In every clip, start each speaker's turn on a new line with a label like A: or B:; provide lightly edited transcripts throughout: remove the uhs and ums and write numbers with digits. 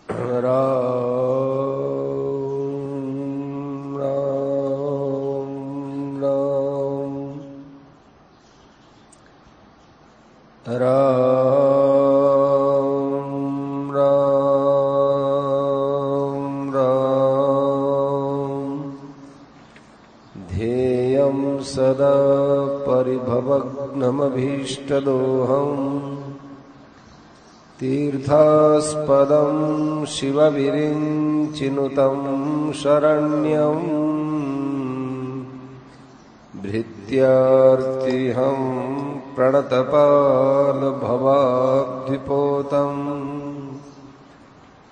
A: राम राम राम राम राम राम। ध्येयं सदा परिभवग्नमभीष्टदोहम् तीर्थास्पदं शिवविरिञ्चिनुतं शरण्यं भृत्यार्तिहं प्रणतपालभवाब्धिपोतं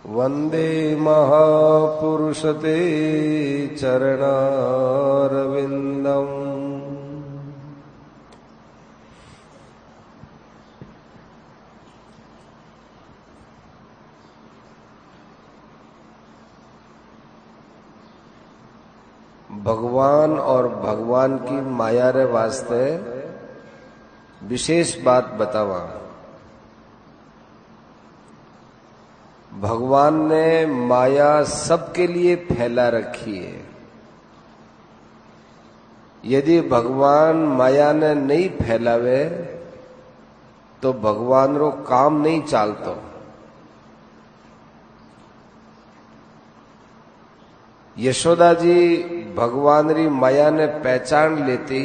A: वन्दे महापुरुषते चरणारविन्दम्। भगवान और भगवान की माया रे वास्ते विशेष बात बतावा। भगवान ने माया सबके लिए फैला रखी है। यदि भगवान माया ने नहीं फैलावे तो भगवान रो काम नहीं चालतो। यशोदा जी भगवान री माया ने पहचान लेती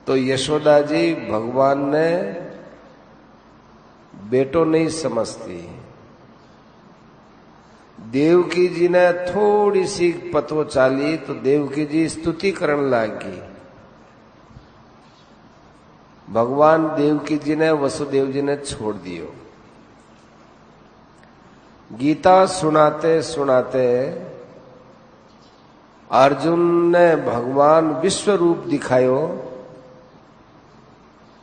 A: तो यशोदा जी भगवान ने बेटो नहीं समझती। देवकी जी ने थोड़ी सी पतो चाली तो देवकी जी स्तुति करने लगी। भगवान देवकी जी ने वसुदेव जी ने छोड़ दियो। गीता सुनाते सुनाते अर्जुन ने भगवान विश्व रूप दिखायो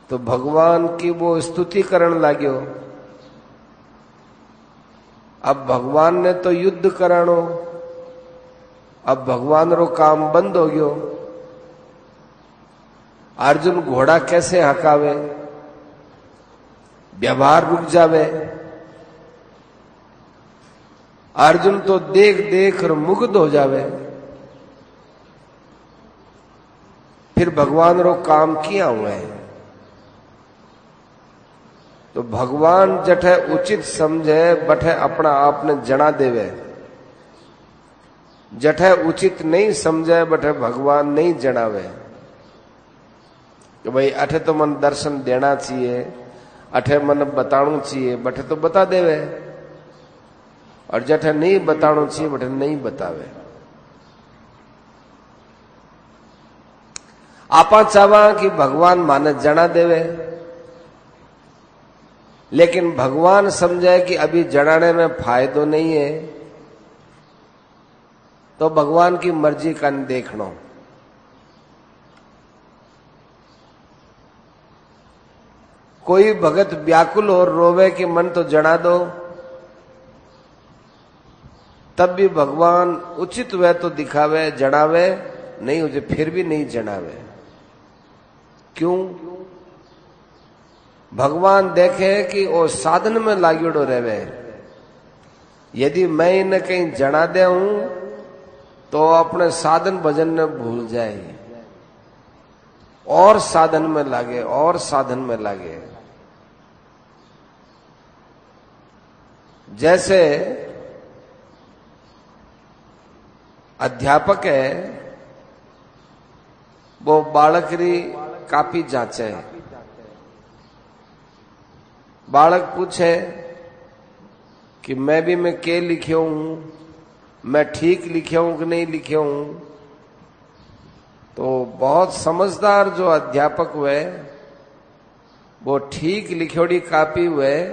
A: तो भगवान की वो स्तुति करने लाग्यो। अब भगवान ने तो युद्ध करानो, अब भगवान रो काम बंद हो गयो। अर्जुन घोड़ा कैसे हकावे, व्यवहार रुक जावे। अर्जुन तो देख देख कर मुग्ध हो जावे। फिर भगवान रो काम किया हुए है तो भगवान जठे उचित समझे बठे अपना आपने जना देवे। जठे उचित नहीं समझे बठे भगवान नहीं जनावे कि भाई अठे तो मन दर्शन देना चाहिए, अठे मन बताणु चाहिए, बठे तो बता देवे। और जठे नहीं बताणु चाहिए बठे नहीं बतावे। आपा चाहवा कि भगवान माने जना देवे, लेकिन भगवान समझे कि अभी जनाने में फायदो नहीं है तो भगवान की मर्जी का देखनो। कोई भगत व्याकुल और रोवे कि मन तो जना दो, तब भी भगवान उचित वे तो दिखावे, जनावे, नहीं उसे फिर भी नहीं जनावे। क्यों? भगवान देखे कि वो साधन में लागेड़ो रहे। यदि मैं इन्हें कहीं जना दे हूं तो अपने साधन भजन में भूल जाए और साधन में लागे और साधन में लागे। जैसे अध्यापक है, वो बालक री कापी जांचे। बालक पूछे कि मैं के लिखे हूं, मैं ठीक लिखे हूं कि नहीं लिखे हूं। तो बहुत समझदार जो अध्यापक हुए वो ठीक लिखोड़ी कापी हुए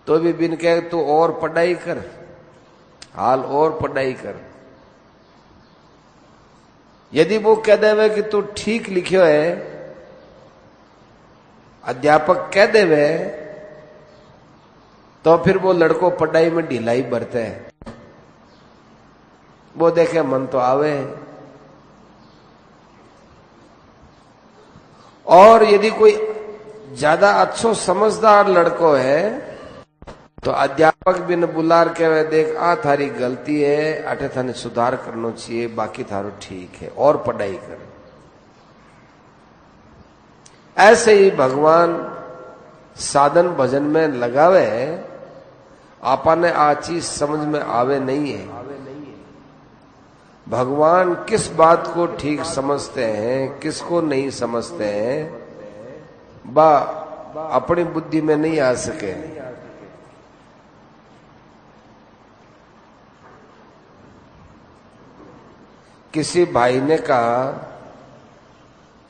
A: तो भी बिन कहे तू और पढ़ाई कर, हाल और पढ़ाई कर। यदि वो कह देवे कि तू ठीक लिखियो है, अध्यापक कह देवे तो फिर वो लड़को पढ़ाई में ढिलाई बरते है। वो देखे मन तो आवे। और यदि कोई ज्यादा अच्छो समझदार लड़को है तो अध्यापक भी न बुलार कहे देख आ थारी गलती है, अटे थाने सुधार करना चाहिए, बाकी थारो ठीक है और पढ़ाई कर। ऐसे ही भगवान साधन भजन में लगावे, आपा ने आ चीज समझ में आवे नहीं है। भगवान किस बात को ठीक समझते हैं, किसको नहीं समझते हैं, बा अपनी बुद्धि में नहीं आ सके। किसी भाई ने कहा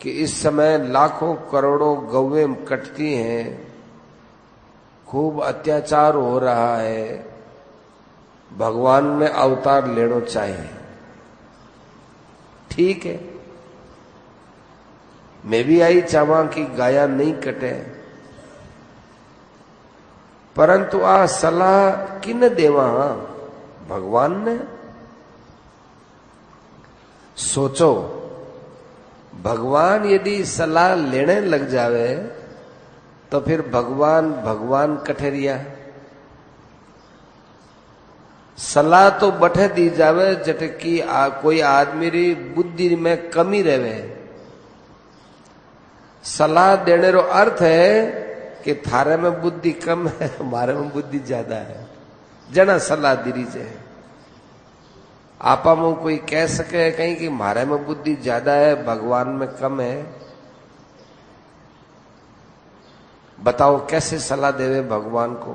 A: कि इस समय लाखों करोड़ों गौवें कटती हैं, खूब अत्याचार हो रहा है, भगवान ने अवतार लेना चाहिए। ठीक है, मैं भी आई चाहवा कि गाया नहीं कटे, परंतु आ सलाह किन देवा? भगवान ने। सोचो, भगवान यदि सलाह लेने लग जावे तो फिर भगवान कठेरिया। सलाह तो बठे दी जावे जट की कोई आदमी री बुद्धि में कमी रहे। सलाह देने रो अर्थ है कि थारे में बुद्धि कम है, हमारे में बुद्धि ज्यादा है, जना सलाह दी रही। आपा में कोई कह सके कहीं कि हमारे में बुद्धि ज्यादा है, भगवान में कम है? बताओ कैसे सलाह देवे भगवान को?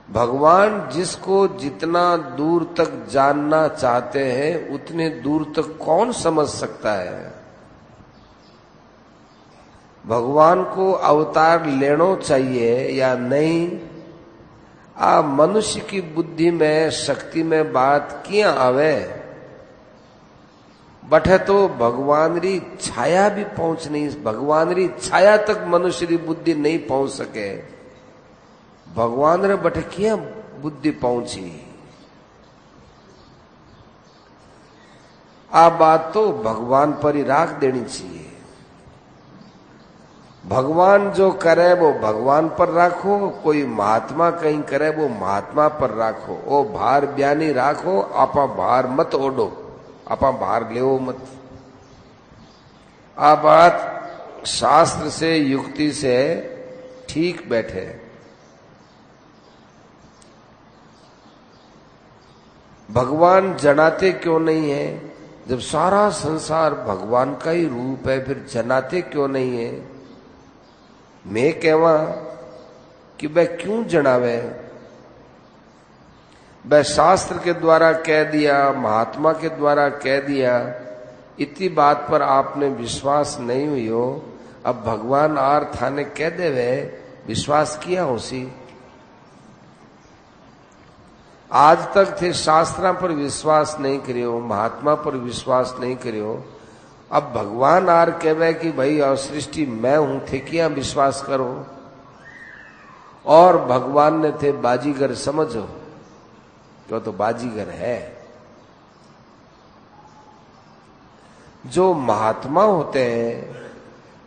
A: भगवान जिसको जितना दूर तक जानना चाहते हैं उतने दूर तक कौन समझ सकता है? भगवान को अवतार लेना चाहिए या नहीं, आ मनुष्य की बुद्धि में शक्ति में बात किया आवे, बठे तो भगवान री छाया भी पहुंच नहीं, भगवान री छाया तक मनुष्य री बुद्धि नहीं पहुंच सके। भगवान रे बठे किया बुद्धि पहुंची? आ बात तो भगवान पर ही राख देनी चाहिए। भगवान जो करे वो भगवान पर राखो, कोई महात्मा कहीं करे वो महात्मा पर राखो। ओ भार ब्यानी राखो, आपा भार मत ओडो, आपा भार लेवो मत। आ बात शास्त्र से युक्ति से ठीक बैठे। भगवान जनाते क्यों नहीं है? जब सारा संसार भगवान का ही रूप है, फिर जनाते क्यों नहीं है? मैं कहवा कि वह क्यों जनावे? वह शास्त्र के द्वारा कह दिया, महात्मा के द्वारा कह दिया, इतनी बात पर आपने विश्वास नहीं हुई हो, अब भगवान आर थाने कह देवे विश्वास किया उसी। आज तक थे शास्त्रा पर विश्वास नहीं करियो, महात्मा पर विश्वास नहीं करियो, अब भगवान आर कहवे कि भाई और सृष्टि मैं हूं, थे क्या विश्वास करो? और भगवान ने थे बाजीगर समझो, क्यों तो बाजीगर है। जो महात्मा होते हैं,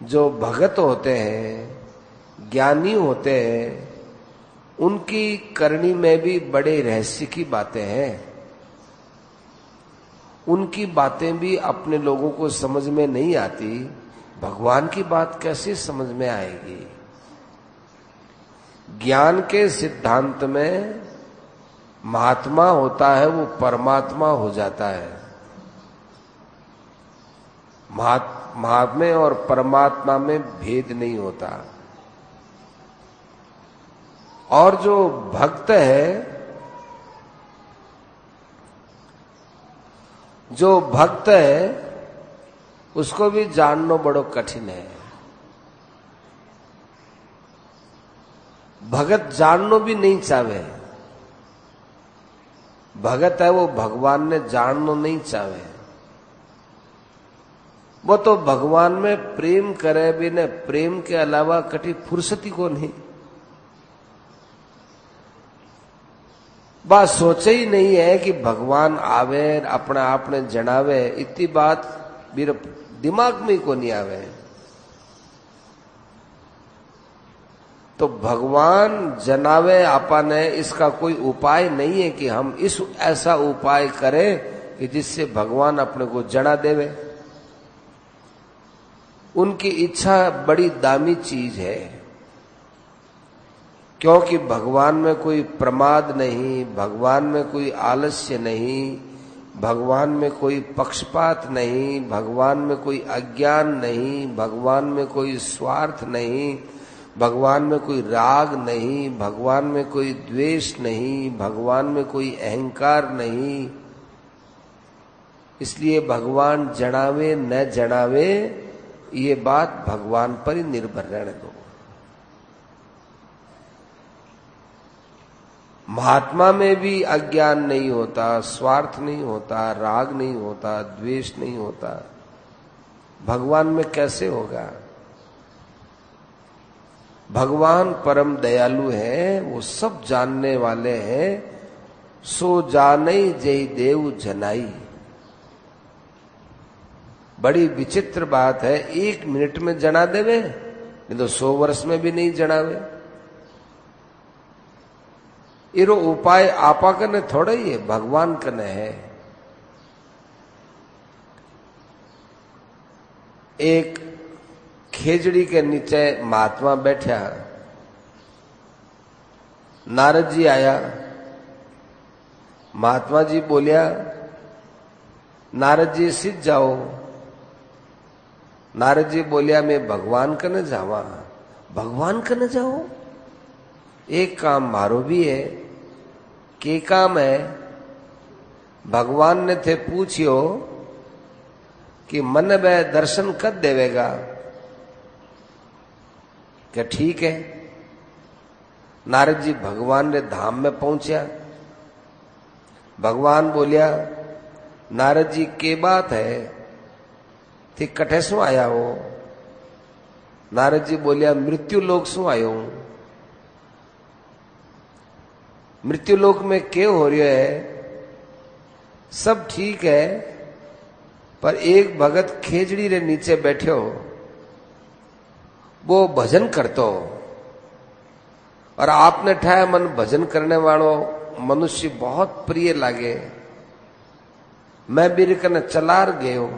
A: जो भगत होते हैं, ज्ञानी होते हैं, उनकी करनी में भी बड़े रहस्य की बातें हैं। उनकी बातें भी अपने लोगों को समझ में नहीं आती, भगवान की बात कैसे समझ में आएगी? ज्ञान के सिद्धांत में महात्मा होता है वो परमात्मा हो जाता है। महात्मा और परमात्मा में भेद नहीं होता। और जो भक्त है, जो भक्त है उसको भी जानना बड़ो कठिन है। भगत जानना भी नहीं चाहे। भगत है वो भगवान ने जानना नहीं चाहे। वो तो भगवान में प्रेम करे भी न, प्रेम के अलावा कटी फुर्सती को नहीं। बात सोचे ही नहीं है कि भगवान आवे अपना आपने जनावे, इतनी बात मेरे दिमाग में को नहीं आवे। तो भगवान जनावे आपने, इसका कोई उपाय नहीं है कि हम इस ऐसा उपाय करें कि जिससे भगवान अपने को जना देवे। उनकी इच्छा बड़ी दामी चीज है, क्योंकि भगवान में कोई प्रमाद नहीं, भगवान में कोई आलस्य नहीं, भगवान में कोई पक्षपात नहीं, भगवान में कोई अज्ञान नहीं, भगवान में कोई स्वार्थ नहीं, भगवान में कोई राग नहीं, भगवान में कोई द्वेष नहीं, भगवान में कोई अहंकार नहीं। इसलिए भगवान जनावे न जनावे, ये बात भगवान पर ही निर्भर रहने दो। महात्मा में भी अज्ञान नहीं होता, स्वार्थ नहीं होता, राग नहीं होता, द्वेष नहीं होता, भगवान में कैसे होगा? भगवान परम दयालु है, वो सब जानने वाले हैं। सो जानई जय देव जनाई। बड़ी विचित्र बात है, 1 मिनट में जना देवे, नहीं तो 100 वर्ष में भी नहीं जनावे। इरो उपाय आपा कने थोड़ा ही है, भगवान कने है। एक खेजड़ी के नीचे महात्मा बैठा, नारद जी आया, महात्मा जी बोलिया, नारद जी सिद्ध जाओ। नारद जी बोलिया, मैं भगवान कने जावा। भगवान कने जाओ? एक काम मारो भी है। के काम है? भगवान ने थे पूछियो कि मन में दर्शन कद देवेगा? क्या ठीक है। नारद जी भगवान ने धाम में पहुंचा। भगवान बोलिया, नारद जी के बात है, थी कठे सु आया हो? नारद जी बोलिया, मृत्यु लोक सु आयो हूं। मृत्यु लोक में क्या हो रहा है? सब ठीक है, पर एक भगत खेजड़ी रे नीचे बैठे हो, वो भजन करतो, और आपने ठाया मन भजन करने वालों मनुष्य बहुत प्रिय लागे। मैं भी कने चलार गयो।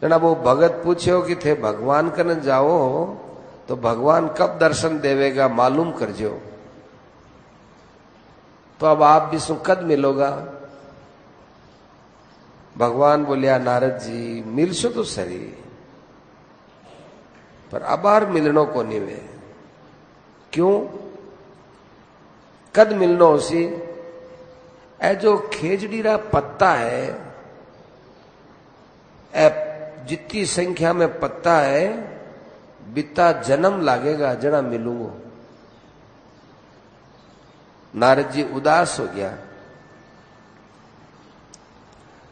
A: जना वो भगत पूछो कि थे भगवान कने जाओ तो भगवान कब दर्शन देवेगा मालूम करजो। तो अब आप भी सुखद मिलोगा। भगवान बोलिया, नारद जी मिलशो तो सही, पर अबार मिलनो को नहीं वे। क्यों? कद मिलनो उसी? ए जो खेजड़ी रा पत्ता है, ए जितनी संख्या में पत्ता है, बिता जन्म लागेगा जना मिलूंगो। नारद जी उदास हो गया।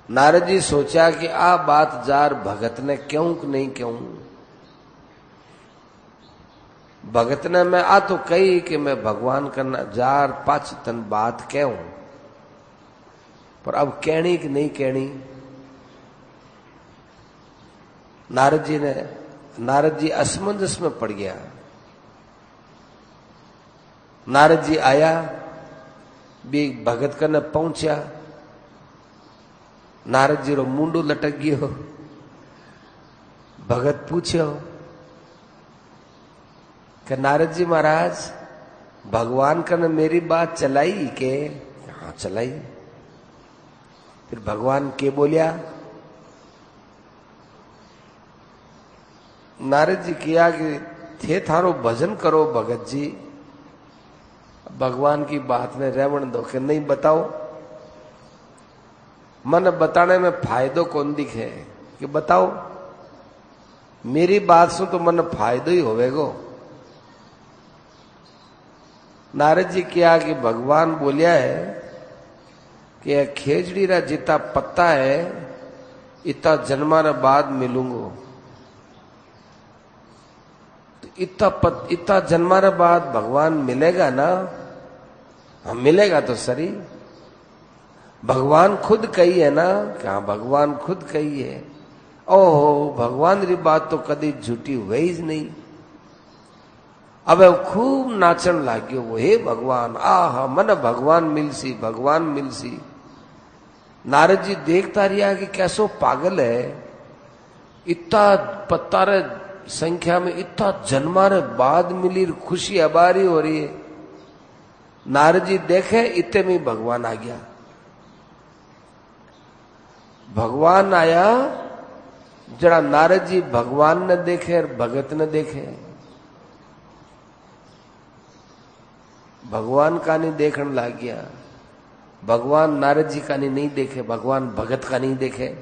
A: नारद जी सोचा कि आ बात जार भगत ने क्यों नहीं क्यों। भगत ने मैं आ तो कही कि मैं भगवान करना जार 5 तन बात कहूं, पर अब कहनी कि नहीं कहनी। नारद जी असमंजस में पड़ गया। नारद जी आया, भी भगत करने पहुंचा। नारद जी रो मुंडो लटक गयो। भगत पूछो कि नारद जी महाराज, भगवान करने मेरी बात चलाई के? हाँ चलाई। फिर भगवान के बोलिया? नारद जी किया कि थे थारो भजन करो भगत जी। भगवान की बात में रेवण दो कि नहीं बताओ। मन बताने में फायदो कौन दिखे कि बताओ। मेरी बात सुन तो मन फायदो ही होवेगो। नारद जी किया कि भगवान बोलिया है कि खेजड़ी रा जितना पत्ता है, इतना जन्माना बाद मिलूंगो। तो इतना जन्माना बाद भगवान मिलेगा ना? हम मिलेगा तो सरी। भगवान खुद कही है ना? क्या भगवान खुद कही है। ओहो, भगवान री बात तो कभी झूठी हुई ही नहीं। अब खूब नाचन लाग्यो वो, हे भगवान, आहा मन भगवान मिलसी, भगवान मिलसी। नारद जी देखता रिया कि कैसो पागल है, इतना पत्ता रे संख्या में इतना जन्मा रे बाद मिली खुशी अबारी हो रही है। नारद जी देखे इतने में भगवान आ गया। भगवान आया, जरा नारद जी भगवान न देखे और भगत न देखे। भगवान का नहीं देखने लग गया। भगवान नारद जी का नहीं देखे, भगवान भगत का नहीं देखे।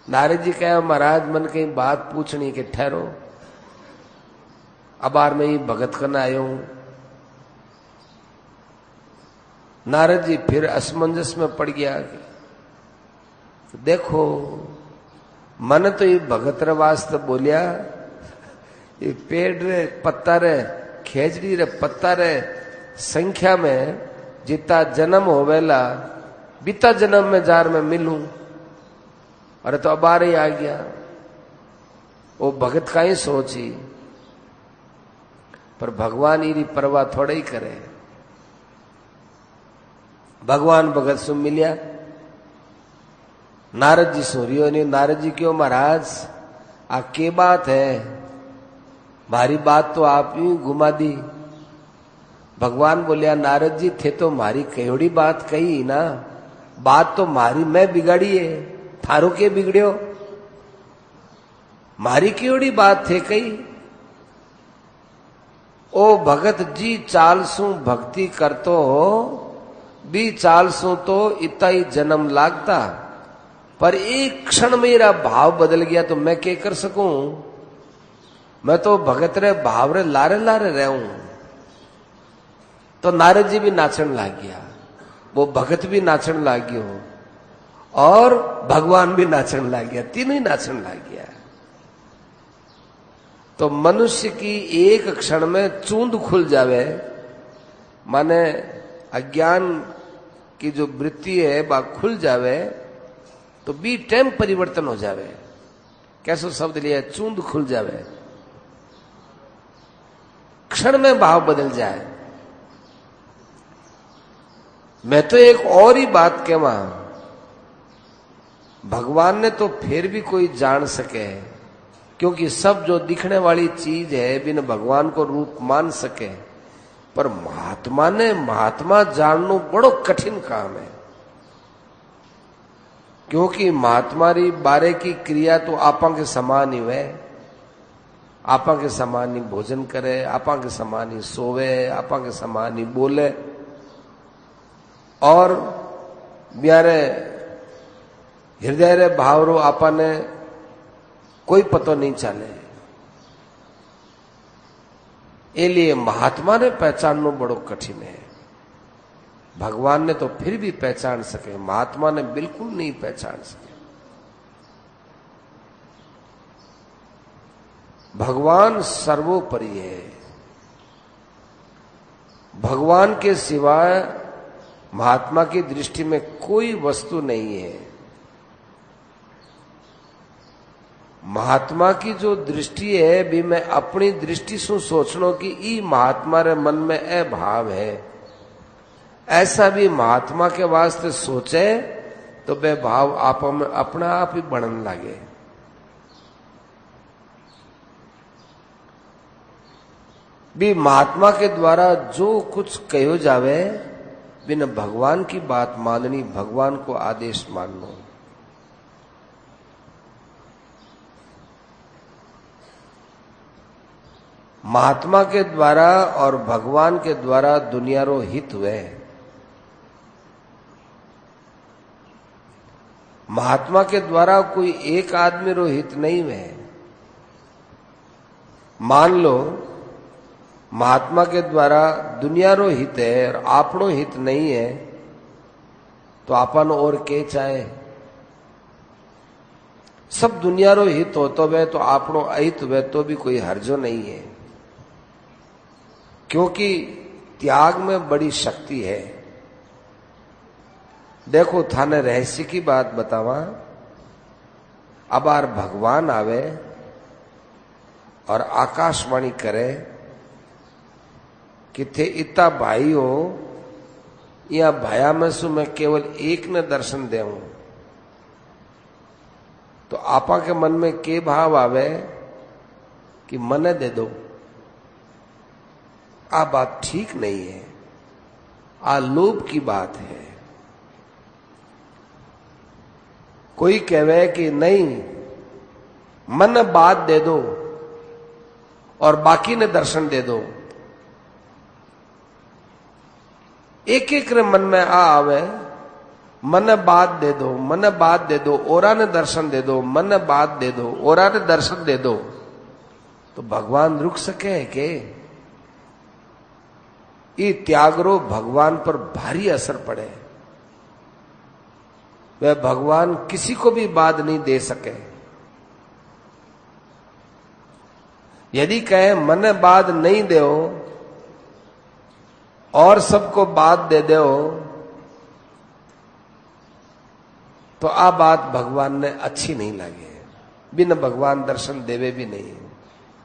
A: नारद जी कहे महाराज मन कहीं बात पूछनी कि ठहरो, अब बार मैं ही भगत करना आया हूं। नारद जी फिर असमंजस में पड़ गया। देखो मन तो ये भगत रे वास्ते बोलिया, ये पेड़ रे पत्ता रे खेजड़ी रे पत्ता रे संख्या में जितना जन्म होवेला बीता जन्म में जार में मिलूं। अरे तो अब आ रही आ गया, वो भगत का ही सोची। पर भगवान इरी परवाह थोड़ा ही करे। भगवान भगत सुन मिलिया। नारद जी सो रियो नहीं। नारद जी क्यों महाराज, आ के बात है, मारी बात तो आप ही घुमा दी। भगवान बोलिया नारद जी थे तो मारी कहोड़ी बात कही ना, बात तो मारी मैं बिगाड़ी है, थारो के बिगड़ियो, मारी केवड़ी बात थे कही। ओ भगत जी चालसू भक्ति करतो हो, बी चालसू तो इतना ही जन्म लागता, पर एक क्षण मेरा भाव बदल गया तो मैं क्या कर सकूं। मैं तो भगत रे भाव रे लारे लारे रहूं। तो नारद जी भी नाचन लाग गया, वो भगत भी नाचन लाग गयो और भगवान भी नाचन लाग गया, तीनों ही नाचन लाग गया। तो मनुष्य की एक क्षण में चूंद खुल जावे, माने अज्ञान की जो वृत्ति है वह खुल जावे, तो बी टाइम परिवर्तन हो जावे। कैसो शब्द लिया, चूंद खुल जावे, क्षण में भाव बदल जाए। मैं तो एक और ही बात कहवा, भगवान ने तो फिर भी कोई जान सके, क्योंकि सब जो दिखने वाली चीज है बिन भगवान को रूप मान सके, पर महात्मा ने महात्मा जानना बड़ो कठिन काम है। क्योंकि महात्मा री बारे की क्रिया तो आपा के समान ही वे, आपा के समान ही भोजन करे, आपा के समान ही सोवे, आपा के समान ही बोले, और ब्यारे हृदय रे भाव रो आपा ने कोई पतो नहीं चले। ए लिए महात्मा ने पहचानना बड़ो कठिन है। भगवान ने तो फिर भी पहचान सके, महात्मा ने बिल्कुल नहीं पहचान सके। भगवान सर्वोपरि है। भगवान के सिवाय महात्मा की दृष्टि में कोई वस्तु नहीं है। महात्मा की जो दृष्टि है भी मैं अपनी दृष्टि से सोचनो कि ई महात्मा रे मन में ए भाव है, ऐसा भी महात्मा के वास्ते सोचे तो वे भाव आप में अपना आप ही बढ़ने लगे। भी महात्मा के द्वारा जो कुछ कहो जावे बिन भगवान की बात माननी, भगवान को आदेश मानना। महात्मा के द्वारा और भगवान के द्वारा दुनिया रो हित हुए। महात्मा के द्वारा कोई एक आदमी रो हित नहीं हुए। मान लो महात्मा के द्वारा दुनिया रो हित है और आपनो हित नहीं है, तो आपन और के चाहे। सब दुनिया रो हित हो तो वे तो आपनो अहित हुए तो भी कोई हर्जो नहीं है, क्योंकि त्याग में बड़ी शक्ति है। देखो थाने रहस्य की बात बतावा, अब आर भगवान आवे और आकाशवाणी करे कि थे इतना भाई हो या भाया में सु मैं केवल एक ने दर्शन देऊं, तो आपा के मन में के भाव आवे कि मने दे दो। आ बात ठीक नहीं है, आ लोभ की बात है। कोई कहवे कि नहीं मन बात दे दो और बाकी ने दर्शन दे दो। एक एक रे मन में आ आवे मन बात दे दो, मन बात दे दो, ओरा ने दर्शन दे दो, मन बात दे दो, ओरा ने दर्शन दे दो, तो भगवान रुक सके है के? ये त्यागरो भगवान पर भारी असर पड़े। वह भगवान किसी को भी बात नहीं दे सके। यदि कहे मन बात नहीं दो और सबको बात दे दो, तो आ बात भगवान ने अच्छी नहीं लगे। बिना भगवान दर्शन देवे भी नहीं,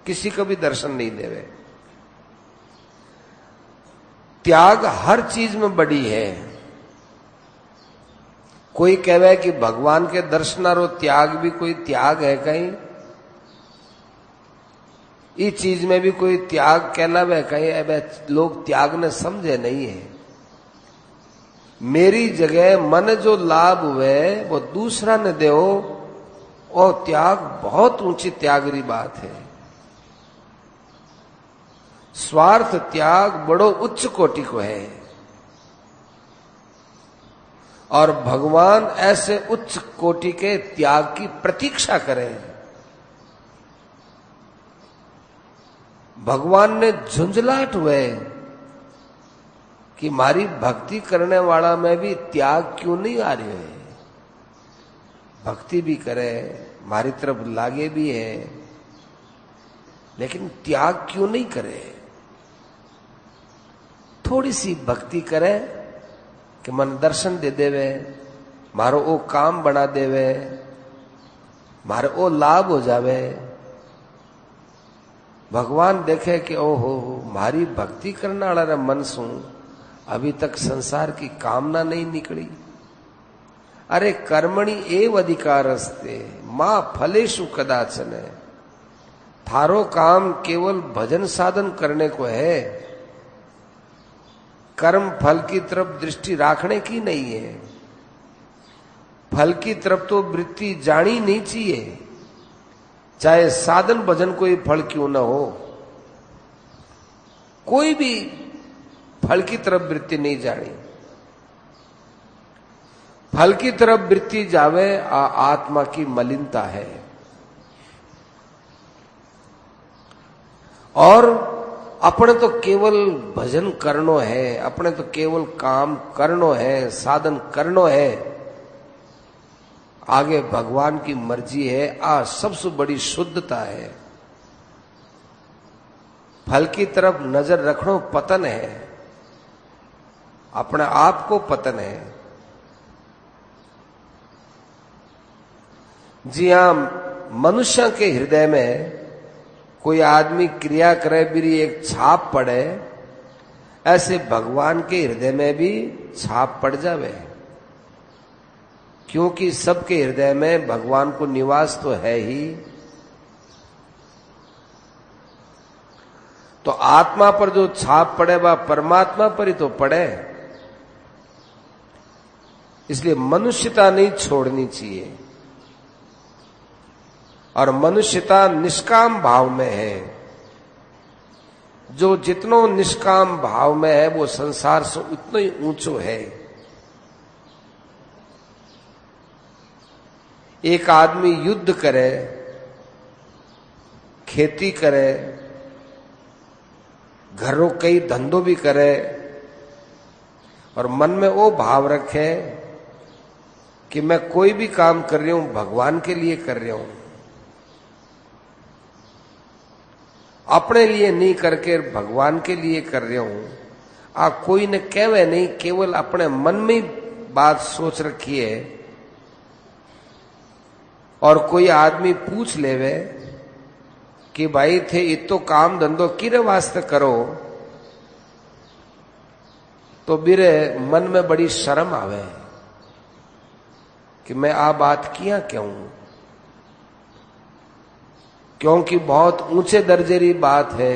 A: किसी को भी दर्शन नहीं देवे। त्याग हर चीज में बड़ी है। कोई कहवे कि भगवान के दर्शनारो त्याग भी कोई त्याग है कहीं? इस चीज में भी कोई त्याग कहलावे कहीं? अब लोग त्याग ने समझे नहीं है। मेरी जगह मन जो लाभ हुए वो दूसरा ने दो, और त्याग बहुत ऊंची त्यागरी बात है। स्वार्थ त्याग बड़ो उच्च कोटि को है, और भगवान ऐसे उच्च कोटि के त्याग की प्रतीक्षा करें। भगवान ने झुंझलाहट हुए कि मारी भक्ति करने वाला में भी त्याग क्यों नहीं आ रही है? भक्ति भी करे, मारी तरफ लागे भी है, लेकिन त्याग क्यों नहीं करे? थोड़ी सी भक्ति करे कि मन दर्शन दे देवे, मारो ओ काम बना देवे, मारे ओ लाभ हो जावे। भगवान देखे कि ओहो मारी भक्ति करने वाला मन सु अभी तक संसार की कामना नहीं निकली। अरे कर्मणि एव अधिकारस्ते मां फलेषु कदाचन। थारो काम केवल भजन साधन करने को है, कर्म फल की तरफ दृष्टि रखने की नहीं है। फल की तरफ तो वृत्ति जानी नहीं चाहिए, चाहे साधन भजन कोई फल क्यों न हो। कोई भी फल की तरफ वृत्ति नहीं जानी। फल की तरफ वृत्ति जावे आत्मा की मलिनता है। और अपने तो केवल भजन करनो है, अपने तो केवल काम करनो है, साधन करनो है। आगे भगवान की मर्जी है, आ सबसे बड़ी शुद्धता है। फल की तरफ नजर रखनो पतन है, अपने आप को पतन है। जी हां, मनुष्य के हृदय में कोई आदमी क्रिया करे भी एक छाप पड़े, ऐसे भगवान के हृदय में भी छाप पड़ जावे। क्योंकि सबके हृदय में भगवान को निवास तो है ही। तो आत्मा पर जो छाप पड़े वह परमात्मा पर ही तो पड़े। इसलिए मनुष्यता नहीं छोड़नी चाहिए, और मनुष्यता निष्काम भाव में है। जो जितनो निष्काम भाव में है वो संसार से उतना ही ऊंचो है। एक आदमी युद्ध करे, खेती करे, घरों कई धंधों भी करे, और मन में वो भाव रखे कि मैं कोई भी काम कर रही हूं भगवान के लिए कर रही हूं, अपने लिए नहीं करके भगवान के लिए कर रही हूं। कोई ने कहवे नहीं, केवल अपने मन में ही बात सोच रखी है। और कोई आदमी पूछ लेवे कि भाई थे इतो काम धंधो किरे वास्ते करो, तो मेरे मन में बड़ी शर्म आवे कि मैं आ बात किया क्यों, क्योंकि बहुत ऊंचे दर्जे री बात है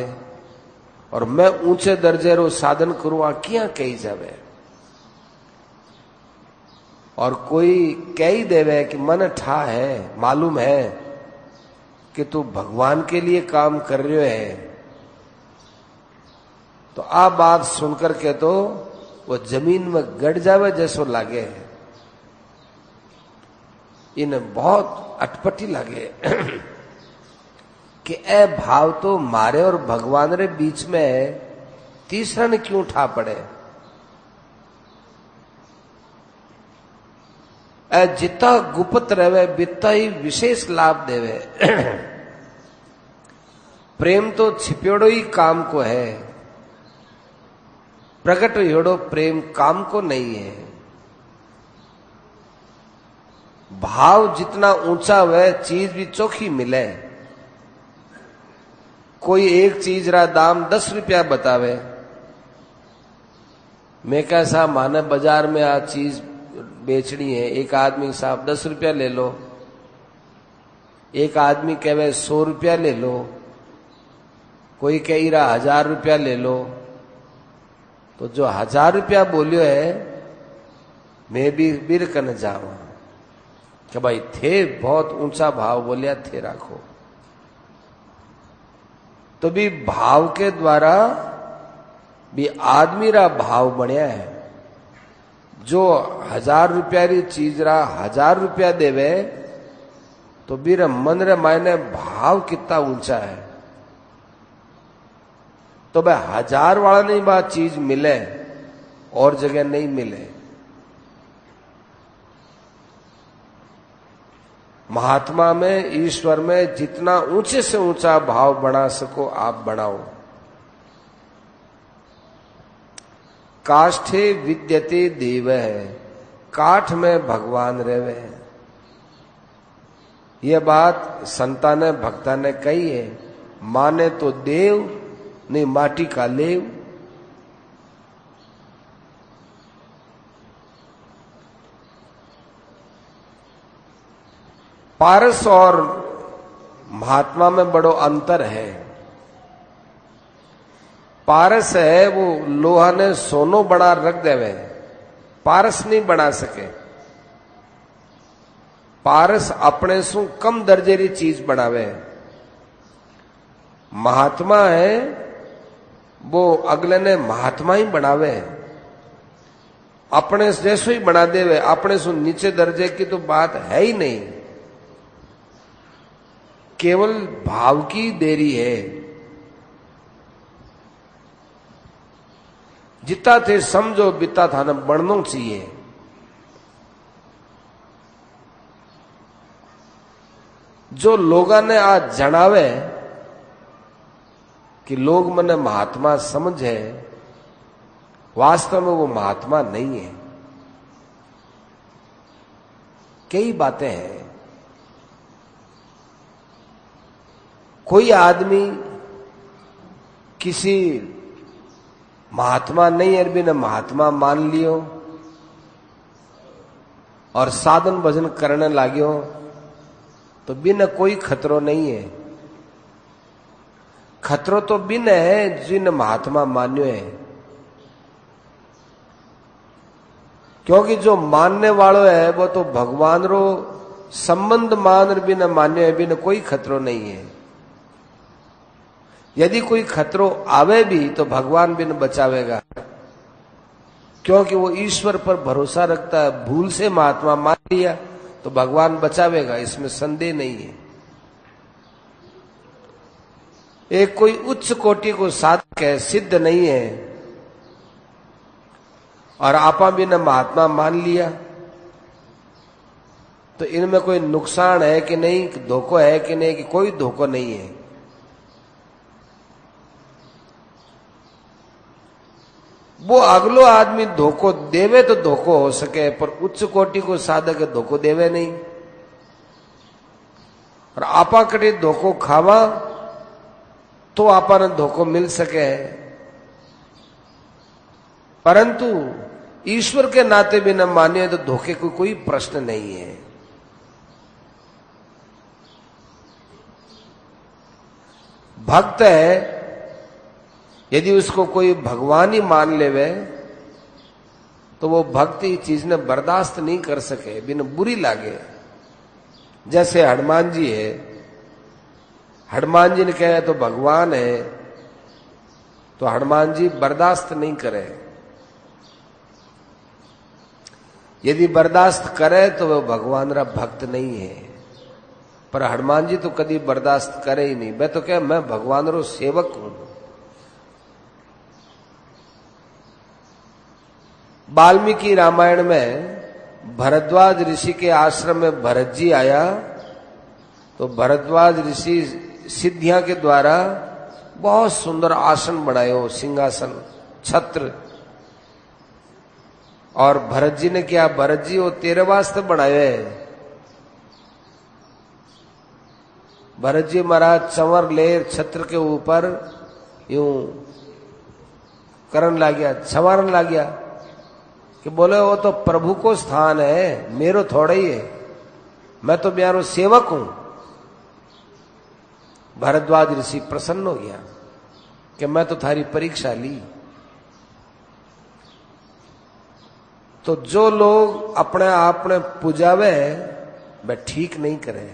A: और मैं ऊंचे दर्जे रो साधन करूं आ किया कही जावे। और कोई कह ही देवे कि मन ठा है, मालूम है कि तू भगवान के लिए काम कर रहे है, तो आ बात सुनकर के तो वो जमीन में गड़ जावे जैसो लागे, इन्हें बहुत अटपटी लगे कि ए भाव तो मारे और भगवान रे बीच में तीसरा ने क्यों उठा पड़े। ए जितना गुप्त रहे बिता ही विशेष लाभ देवे। प्रेम तो छिप्योड़ो ही काम को है, प्रकट होड़ो प्रेम काम को नहीं है। भाव जितना ऊंचा वह चीज भी चोखी मिले। कोई एक चीज रा दाम 10 रुपया बतावे, मैं कैसा माने बाजार में आ चीज बेचनी है, एक आदमी साहब 10 रुपया ले लो, एक आदमी कहे 100 रुपया ले लो, कोई कही रहा 1000 रुपया ले लो। तो जो 1000 रुपया बोलियो है मैं भी बिर कन जावा कि भाई थे बहुत ऊंचा भाव बोलिया थे राखो। तो भी भाव के द्वारा भी आदमी रा भाव बनया है। जो 1000 रुपया री चीज रा 1000 रुपया देवे तो बीर मन रे मायने भाव कितना ऊंचा है। तो भाई 1000 वाला नहीं बात चीज मिले और जगह नहीं मिले। महात्मा में, ईश्वर में जितना ऊंचे से ऊंचा भाव बना सको आप बनाओ। काष्ठे विद्यते देव है, काठ में भगवान रहवे है। यह बात संता ने भक्ता ने कही है। माने तो देव नहीं माटी का लेव। पारस और महात्मा में बड़ो अंतर है। पारस है वो लोहा ने सोनो बना रख देवे, पारस नहीं बना सके। पारस अपने सु कम दर्जे री चीज बनावे। महात्मा है वो अगले ने महात्मा ही बनावे, अपने जैसो ही बना देवे। अपने सु नीचे दर्जे की तो बात है ही नहीं, केवल भाव की देरी है। जितना थे समझो बिता था न बढ़ना चाहिए। जो लोगा ने आज जनावे कि लोग मने महात्मा समझे, वास्तव में वो महात्मा नहीं है। कई बातें हैं। कोई आदमी किसी महात्मा नहीं है भी न महात्मा मान लियो और साधन भजन करने लाग्यो तो बिन कोई खतरो नहीं है। खतरो तो बिन है जिन महात्मा मान्यो है। क्योंकि जो मानने वालों है वो तो भगवान रो संबंध मान बिन मान्यो है, बिन कोई खतरो नहीं है। यदि कोई खतरो आवे भी तो भगवान बिन बचावेगा, क्योंकि वो ईश्वर पर भरोसा रखता है। भूल से महात्मा मान लिया तो भगवान बचावेगा, इसमें संदेह नहीं है। एक कोई उच्च कोटि को साधक है, सिद्ध नहीं है, और आपा भी न महात्मा मान लिया तो इनमें कोई नुकसान है कि नहीं, धोखो है कि नहीं, कि कोई धोखो नहीं है। वो अगलो आदमी धोखो देवे तो धोखो हो सके, पर उच्च कोटि को साधक धोखो देवे नहीं। और आपा कटे धोखो खावा तो अपन धोखो मिल सके। परंतु ईश्वर के नाते भी न मानिए तो धोखे को कोई प्रश्न नहीं है। भक्त है, यदि उसको कोई भगवान ही मान लेवे तो वो भक्ति चीज ने बर्दाश्त नहीं कर सके, बिन बुरी लागे। जैसे हनुमान जी है, हनुमान जी ने कहे तो भगवान है, तो हनुमान जी बर्दाश्त नहीं करे। यदि बर्दाश्त करे तो वह भगवान रा भक्त नहीं है। पर हनुमान जी तो कभी बर्दाश्त करे ही नहीं। मैं तो कह मैं भगवान रो सेवक हूं। वाल्मीकि रामायण में भरद्वाज ऋषि के आश्रम में भरत जी आया तो भरद्वाज ऋषि सिद्धियां के द्वारा बहुत सुंदर आसन बनाए, सिंहासन छत्र। और भरत जी ने क्या, भरत जी वो तेरे वास्ते बनाए हैं। भरत जी महाराज चंवर ले छत्र के ऊपर यूं करन लग गया, संवारन लग गया कि बोले वो तो प्रभु को स्थान है, मेरो थोड़ा ही है, मैं तो म्यारो सेवक हूं। भरद्वाज ऋषि प्रसन्न हो गया कि मैं तो थारी परीक्षा ली। तो जो लोग अपने आप ने पूजावे वह ठीक नहीं करे।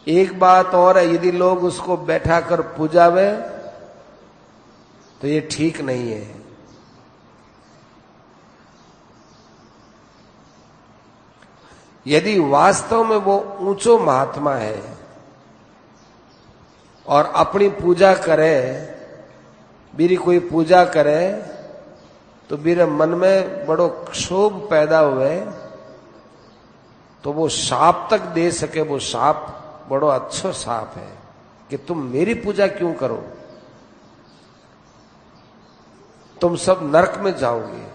A: एक बात और है, यदि लोग उसको बैठा कर पूजावे तो ये ठीक नहीं है। यदि वास्तव में वो ऊंचो महात्मा है और अपनी पूजा करे, मेरी कोई पूजा करे तो मेरे मन में बड़ो क्षोभ पैदा हुए तो वो शाप तक दे सके। वो शाप बड़ो अच्छा शाप है कि तुम मेरी पूजा क्यों करो, तुम सब नरक में जाओगे।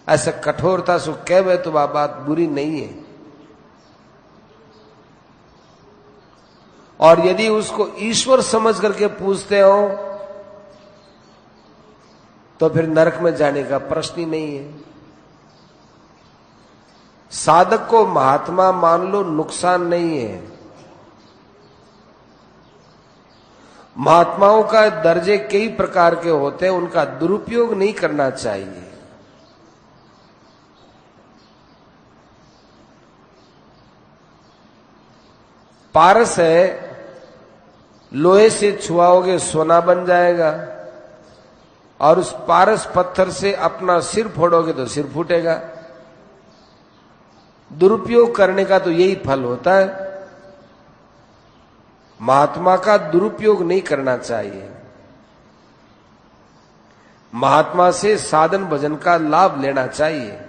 A: ऐसे कठोरता से कहे तो वह बात बुरी नहीं है। और यदि उसको ईश्वर समझ करके पूछते हो तो फिर नरक में जाने का प्रश्न ही नहीं है। साधक को महात्मा मान लो, नुकसान नहीं है। महात्माओं का दर्जे कई प्रकार के होते हैं, उनका दुरुपयोग नहीं करना चाहिए। पारस है, लोहे से छुआओगे सोना बन जाएगा, और उस पारस पत्थर से अपना सिर फोड़ोगे तो सिर फूटेगा। दुरुपयोग करने का तो यही फल होता है। महात्मा का दुरुपयोग नहीं करना चाहिए। महात्मा से साधन भजन का लाभ लेना चाहिए।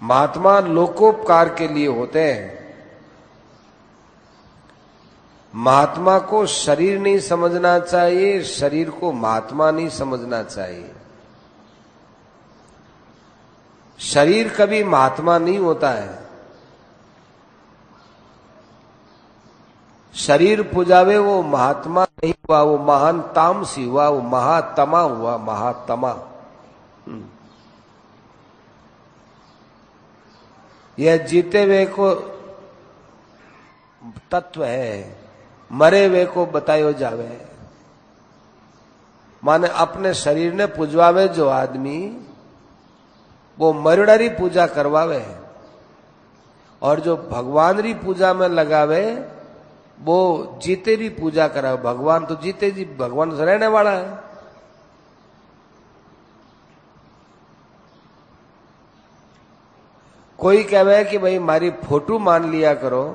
A: महात्मा लोकोपकार के लिए होते हैं। महात्मा को शरीर नहीं समझना चाहिए, शरीर को महात्मा नहीं समझना चाहिए। शरीर कभी महात्मा नहीं होता है। शरीर पुजावे वो महात्मा नहीं हुआ, वो महान तामसी हुआ, वो महात्मा हुआ, महात्मा। यह जीते हुए को तत्व है, मरे हुए को बतायो जावे। माने अपने शरीर ने पुजवावे जो आदमी, वो मरड़री पूजा करवावे, और जो भगवान री पूजा में लगावे वो जीते री पूजा करावे। भगवान तो जीते जी, भगवान से रहने वाला है। कोई कहे कि भाई मारी फोटो मान लिया करो,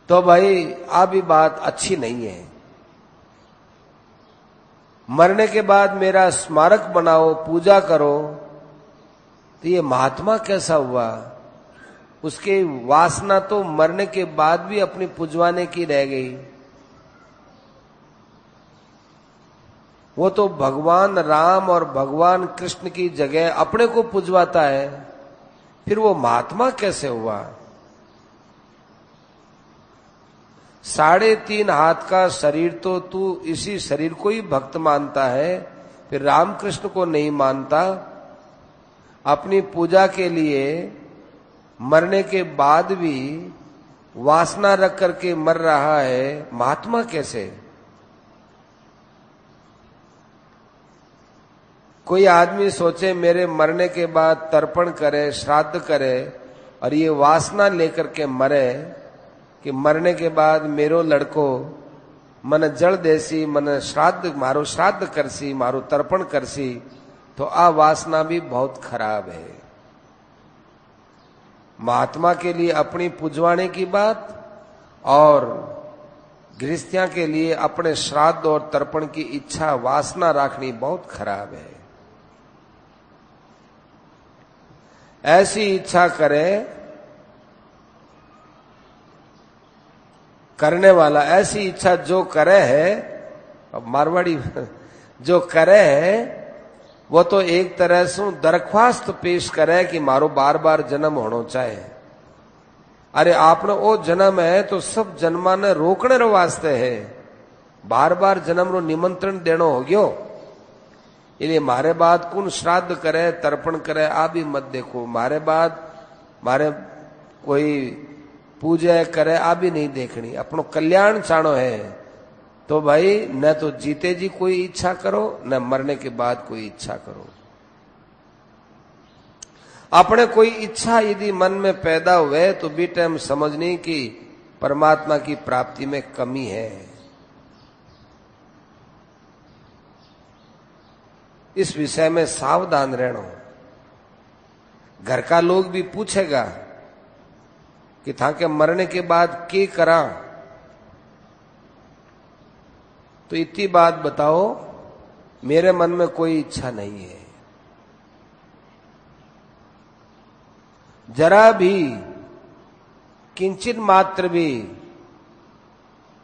A: तो भाई आप ये बात अच्छी नहीं है। मरने के बाद मेरा स्मारक बनाओ, पूजा करो, तो ये महात्मा कैसा हुआ? उसके वासना तो मरने के बाद भी अपनी पुजवाने की रह गई। वो तो भगवान राम और भगवान कृष्ण की जगह अपने को पुजवाता है, फिर वो महात्मा कैसे हुआ? 3.5 हाथ का शरीर तो तू इसी शरीर को ही भक्त मानता है, फिर रामकृष्ण को नहीं मानता। अपनी पूजा के लिए मरने के बाद भी वासना रख करके मर रहा है, महात्मा कैसे? कोई आदमी सोचे मेरे मरने के बाद तर्पण करे, श्राद्ध करे, और ये वासना लेकर के मरे कि मरने के बाद मेरो लड़को मन जड़ देसी, मन श्राद्ध मारो श्राद्ध करसी, मारो तर्पण करसी, तो आ वासना भी बहुत खराब है। महात्मा के लिए अपनी पुजवाने की बात और गृहस्थियां के लिए अपने श्राद्ध और तर्पण की इच्छा वासना रखनी बहुत खराब है। ऐसी इच्छा करे करने वाला, ऐसी इच्छा जो करे है, अब मारवाड़ी जो करे है वो तो एक तरह से दरख्वास्त पेश करे कि मारो बार बार जन्म होना चाहे। अरे आपने वो जन्म है तो सब जन्मा ने रोकने रो वास्ते है, बार बार जन्म रो निमंत्रण देनो हो गयो। इसलिए मारे बाद कौन श्राद्ध करे तर्पण करे आ भी मत देखो, मारे बाद मारे कोई पूजा करे आ भी नहीं देखनी, अपनो कल्याण चाणो है तो भाई न तो जीते जी कोई इच्छा करो न मरने के बाद कोई इच्छा करो। अपने कोई इच्छा यदि मन में पैदा हुए तो भी टाइम समझनी कि परमात्मा की प्राप्ति में कमी है। इस विषय में सावधान रहना। घर का लोग भी पूछेगा कि था के मरने के बाद के करा, तो इतनी बात बताओ मेरे मन में कोई इच्छा नहीं है। जरा भी किंचित मात्र भी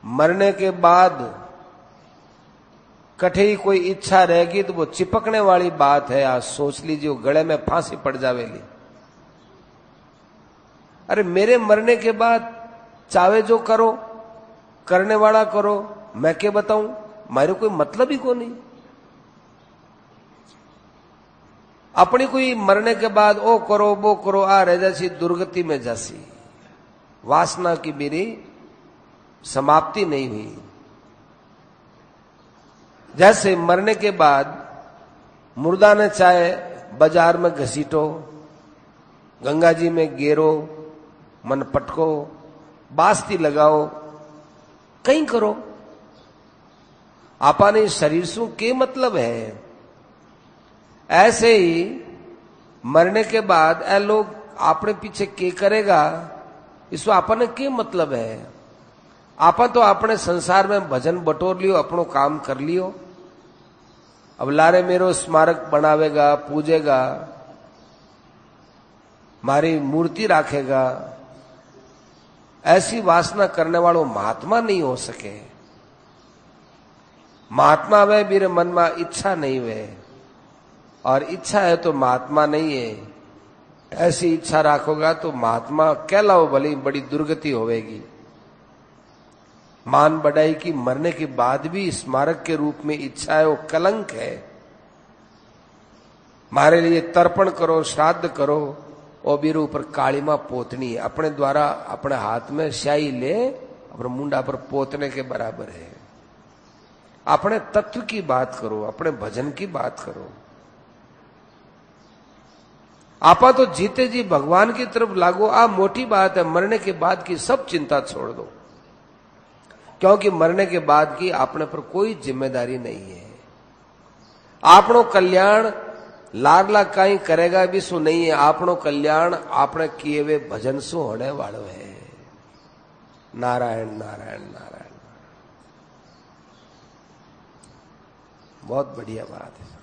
A: मरने के बाद कठे ही कोई इच्छा रहेगी तो वो चिपकने वाली बात है। आज सोच लीजिए गले में फांसी पड़ जावेगी। अरे मेरे मरने के बाद चाहे जो करो, करने वाला करो, मैं क्या बताऊं, मेरे कोई मतलब ही को नहीं। अपनी कोई मरने के बाद ओ करो वो करो आ रह जैसी दुर्गति में जैसी वासना की मेरी समाप्ति नहीं हुई। जैसे मरने के बाद मुर्दा ने चाहे बाजार में घसीटो, गंगा जी में गेरो, मन पटको, बास्ती लगाओ, कहीं करो, आपाने शरीर से के मतलब है। ऐसे ही मरने के बाद ए लोग अपने पीछे के करेगा, इसको आपने के मतलब है। आपा तो अपने संसार में भजन बटोर लियो, अपनो काम कर लियो। अब लारे मेरो स्मारक बनावेगा, पूजेगा, मारी मूर्ति रखेगा, ऐसी वासना करने वालों महात्मा नहीं हो सके। महात्मा वे मेरे मन में इच्छा नहीं वे, और इच्छा है तो महात्मा नहीं है। ऐसी इच्छा रखोगा तो महात्मा कहलाओ, भले बड़ी दुर्गति होवेगी। मान बढ़ाई की मरने के बाद भी स्मारक के रूप में इच्छा है, वो कलंक है। हमारे लिए तर्पण करो, श्राद्ध करो, और मेरे ऊपर कालीमा पोतनी है, अपने द्वारा अपने हाथ में स्याही ले अपने मुंडा पर पोतने के बराबर है। अपने तत्व की बात करो, अपने भजन की बात करो। आपा तो जीते जी भगवान की तरफ लागो, आ मोटी बात है। मरने के बाद की सब चिंता छोड़ दो, क्योंकि मरने के बाद की अपने पर कोई जिम्मेदारी नहीं है। आपनो कल्याण लाडला कहीं करेगा भी सु नहीं है। आपनो कल्याण आपने किए हुए भजन सु होने वालों है। नारायण नारायण नारायण। बहुत बढ़िया बात है।